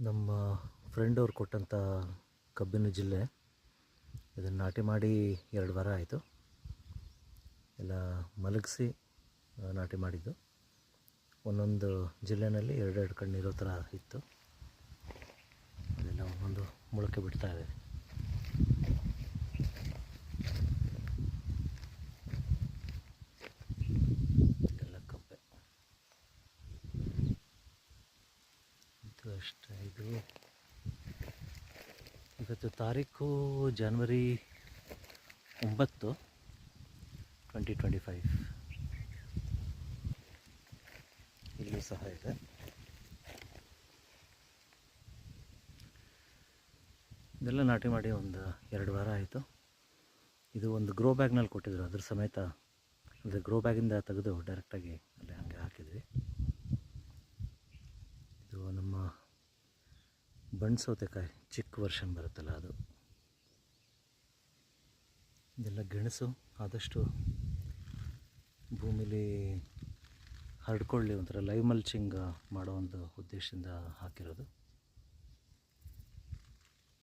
ನಮ್ಮ ಫ್ರೆಂಡ್ ಅವ್ರು ಕೊಟ್ಟಂಥ ಕಬ್ಬಿನ ಜಿಲ್ಲೆ. ಇದನ್ನು ನಾಟಿ ಮಾಡಿ 2 ವಾರ ಆಯಿತು. ಎಲ್ಲ ಮಲಗಿಸಿ ನಾಟಿ ಮಾಡಿದ್ದು. ಒಂದೊಂದು ಜಿಲ್ಲೆನಲ್ಲಿ 2 ಕಣ್ಣಿರೋ ಥರ ಇತ್ತು. ಅದೆಲ್ಲ ಒಂದೊಂದು ಮೊಳಕೆ ಬಿಡ್ತಾ ಇದೆ. ಎಲ್ಲ ಕಬ್ಬೆ ಇದು ಅಷ್ಟೇ. ಇದು ಇವತ್ತು ತಾರೀಕು ಜನವರಿ 9, 2025. ಇಲ್ಲೂ ಸಹ ಇದೆ. ಇದೆಲ್ಲ ನಾಟಿ ಮಾಡಿ ಒಂದು 2 ವಾರ ಆಯಿತು. ಇದು ಒಂದು ಗ್ರೋ ಬ್ಯಾಗ್ನಲ್ಲಿ ಕೊಟ್ಟಿದ್ರು, ಅದ್ರ ಸಮೇತ ಅಂದರೆ ಗ್ರೋ ಬ್ಯಾಗಿಂದ ತೆಗೆದು ಡೈರೆಕ್ಟಾಗಿ ಅಲ್ಲೇ ಹಾಗೆ ಹಾಕಿದ್ವಿ. ಇದು ನಮ್ಮ ಬಣ್ಣ ಸೌತೆಕಾಯಿ ಚಿಕ್ಕ ವರ್ಷನ್ ಬರುತ್ತಲ್ಲ ಅದು. ಇದೆಲ್ಲ ಗೆಣಸು ಆದಷ್ಟು ಭೂಮಿಲಿ ಹರಡ್ಕೊಳ್ಳಿ, ಒಂಥರ ಲೈವ್ ಮಲ್ಚಿಂಗ್ ಮಾಡೋ ಒಂದು ಉದ್ದೇಶದಿಂದ ಹಾಕಿರೋದು.